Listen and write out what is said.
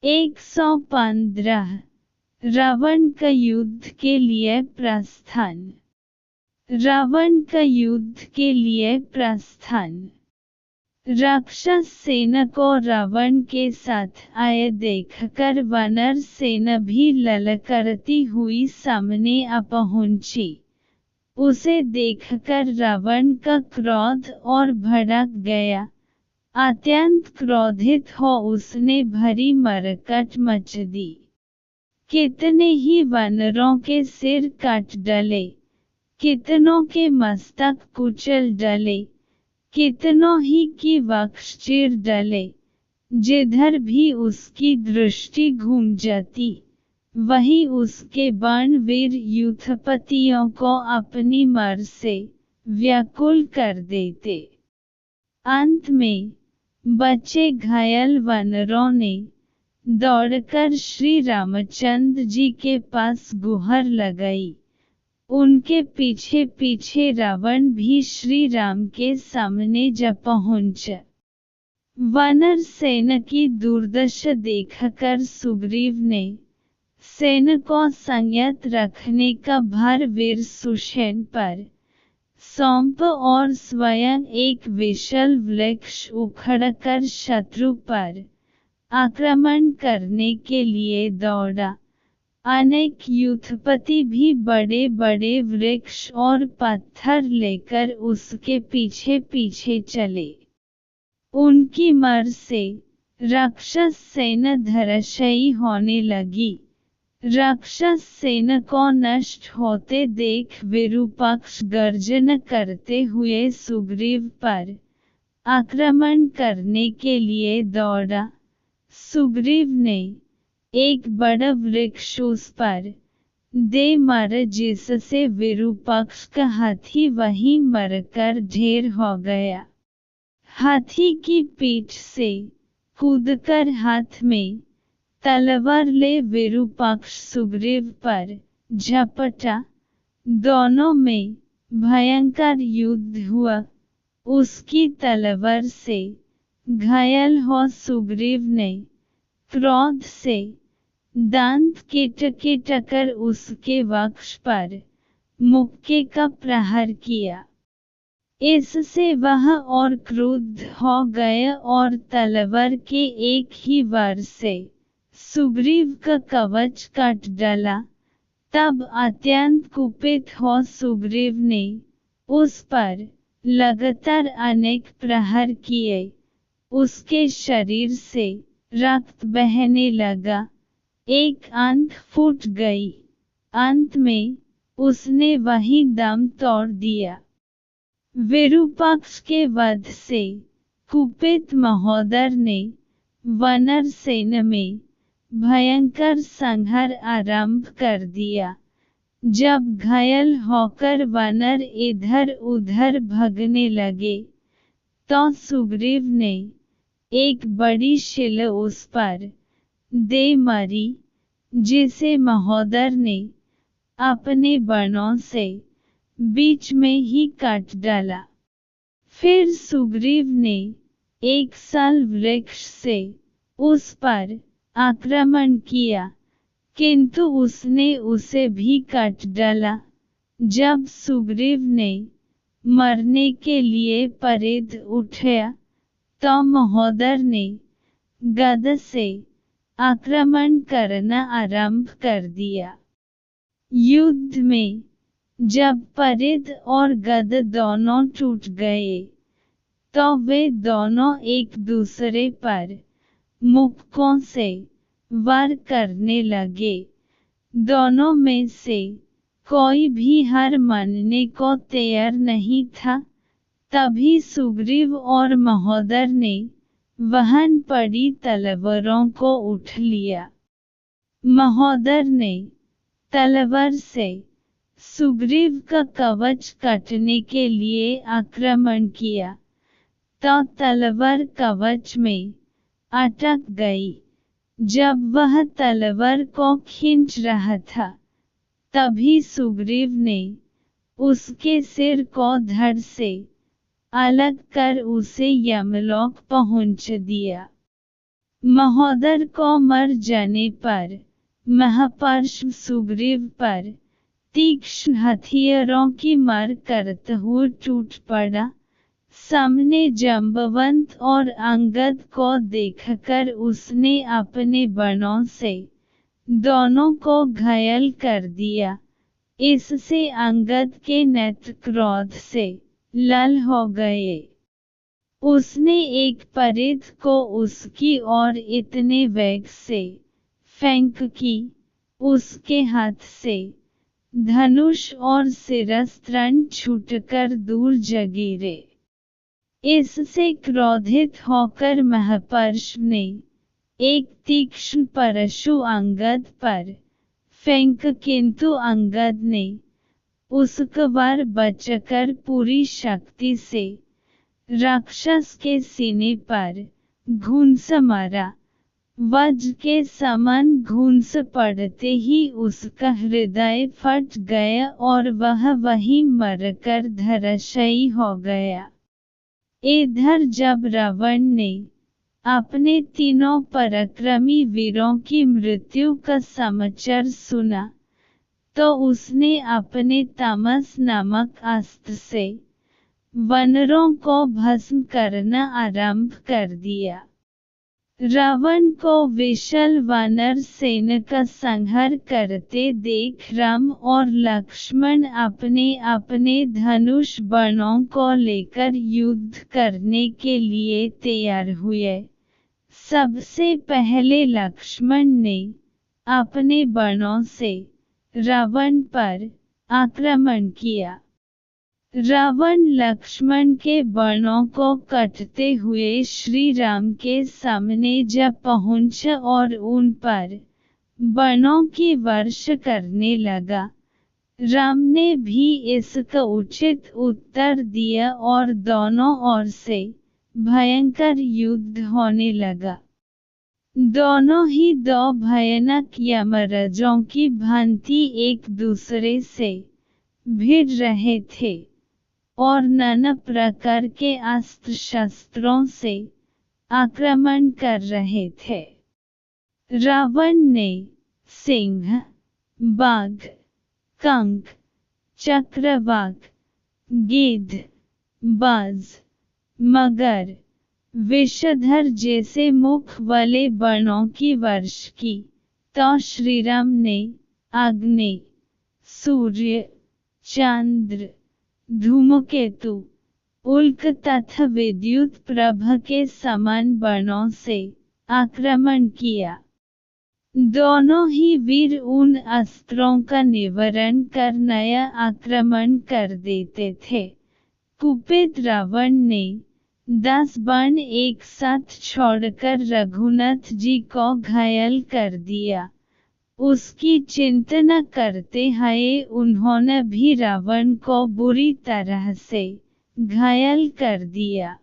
115 रावण का युद्ध के लिए प्रस्थान। रावण का युद्ध के लिए प्रस्थान। राक्षस सेना को रावण के साथ आए देखकर वानर सेना भी ललकारती हुई सामने आ पहुंची। उसे देखकर रावण का क्रोध और भड़क गया। अत्यंत क्रोधित हो उसने भरी मरकट मच दी। कितने ही वानरों के सिर काट डाले, कितनों के मस्तक कुचल डाले, कितनों ही की वक्ष चीर डाले। जिधर भी उसकी दृष्टि घूम जाती, वहीं उसके बाण वीर युद्धपतियों को अपनी मार से व्याकुल कर देते। अंत में बचे घायल वानरों ने दौड़कर श्री रामचंद्र जी के पास गुहार लगाई। उनके पीछे पीछे रावण भी श्री राम के सामने जा पहुंचा। वानर सेना की दुर्दशा देखकर सुग्रीव ने सेना को संयत रखने का भार वीर सुषेण पर सौंपा और स्वयं एक विशाल वृक्ष उखड़कर शत्रु पर आक्रमण करने के लिए दौड़ा। अनेक युद्धपति भी बड़े बड़े वृक्ष और पत्थर लेकर उसके पीछे पीछे चले। उनकी मार से राक्षस सेना धराशायी होने लगी। राक्षस सेना को नष्ट होते देख विरूपाक्ष गर्जना करते हुए सुग्रीव पर आक्रमण करने के लिए दौड़ा। सुग्रीव ने एक बड़ा वृक्ष उस पर दे मारा जिससे विरूपाक्ष का हाथी वहीं मरकर ढेर हो गया। हाथी की पीठ से कूदकर हाथ में तलवार ले विरूपाक्ष सुग्रीव पर झपटा। दोनों में भयंकर युद्ध हुआ। उसकी तलवार से घायल हो सुग्रीव ने क्रोध से दांत किटकिटाकर उसके वक्ष पर मुक्के का प्रहार किया। इससे वह और क्रुद्ध हो गया और तलवार के एक ही वार से सुग्रीव का कवच काट डाला। तब अत्यंत कुपित हो सुग्रीव ने उस पर लगातार अनेक प्रहार किए। उसके शरीर से रक्त बहने लगा। एक आंख फूट गई। अंत में उसने वहीं दम तोड़ दिया। विरूपाक्ष के वध से कुपित महोदर ने वानर सेना में भयंकर संहार आरंभ कर दिया। जब घायल होकर वानर इधर उधर भागने लगे, तो सुग्रीव ने एक बड़ी शिला उस पर दे मारी, जिसे महोदर ने अपने बाणों से बीच में ही काट डाला। फिर सुग्रीव ने एक साल वृक्ष से उस पर आक्रमण किया, किंतु उसने उसे भी काट डाला। जब सुग्रीव ने मरने के लिए परिध उठाया, तो महोदर ने गदा से आक्रमण करना आरंभ कर दिया। युद्ध में जब परिध और गदा दोनों टूट गए, तो वे दोनों एक दूसरे पर मुक्कों से वार करने लगे। दोनों में से कोई भी हार मानने को तैयार नहीं था। तभी सुग्रीव और महोदर ने वहन पड़ी तलवारों को उठ लिया। महोदर ने तलवार से सुग्रीव का कवच काटने के लिए आक्रमण किया, तो तलवार कवच में अटक गई। जब वह तलवार को खींच रहा था, तभी सुग्रीव ने उसके सिर को धड़ से अलग कर उसे यमलोक पहुंचा दिया। महोदर को मर जाने पर महापार्श्व सुग्रीव पर तीक्ष्ण हथियारों की मार करते हुए टूट पड़ा। सामने जांबवंत और अंगद को देखकर उसने अपने बाणों से दोनों को घायल कर दिया। इससे अंगद के नेत्र क्रोध से लाल हो गए। उसने एक परिध को उसकी ओर इतने वेग से फेंक कि उसके हाथ से धनुष और शिरस्त्राण छूटकर दूर जा गिरे। इससे क्रोधित होकर महापार्श्व ने एक तीक्ष्ण परशु अंगद पर फेंक, किंतु अंगद ने उसका वार बचाकर पूरी शक्ति से राक्षस के सीने पर घूंस मारा। वज्र के समान घूंस पड़ते ही उसका हृदय फट गया और वह वहीं मरकर धराशायी हो गया। इधर जब रावण ने अपने तीनों पराक्रमी वीरों की मृत्यु का समाचार सुना, तो उसने अपने तामस नामक अस्त्र से वानरों को भस्म करना आरंभ कर दिया। रावण को विशाल वानर सेना का संहार करते देख राम और लक्ष्मण अपने अपने धनुष बाणों को लेकर युद्ध करने के लिए तैयार हुए। सबसे पहले लक्ष्मण ने अपने बाणों से रावण पर आक्रमण किया। रावण लक्ष्मण के बाणों को काटते हुए श्री राम के सामने जा पहुंचा और उन पर बाणों की वर्षा करने लगा। राम ने भी इसका उचित उत्तर दिया और दोनों ओर से भयंकर युद्ध होने लगा। दोनों ही दो भयानक यमराजों की भांति एक दूसरे से भिड़ रहे थे और नाना प्रकार के अस्त्र शस्त्रों से आक्रमण कर रहे थे। रावण ने सिंह, बाघ, कंक, चक्रवाक, गिद्ध, बाज, मगर, विषधर जैसे मुख वाले बाणों की वर्षा की, तो श्रीराम ने अग्नि, सूर्य, चंद्र, धूमकेतु, उल्क तथा विद्युत प्रभा के समान बाणों से आक्रमण किया। दोनों ही वीर उन अस्त्रों का निवारण कर नया आक्रमण कर देते थे। कुपित रावण ने 10 बाण एक साथ छोड़कर रघुनाथ जी को घायल कर दिया। उसकी चिंता न करते हुए उन्होंने भी रावण को बुरी तरह से घायल कर दिया।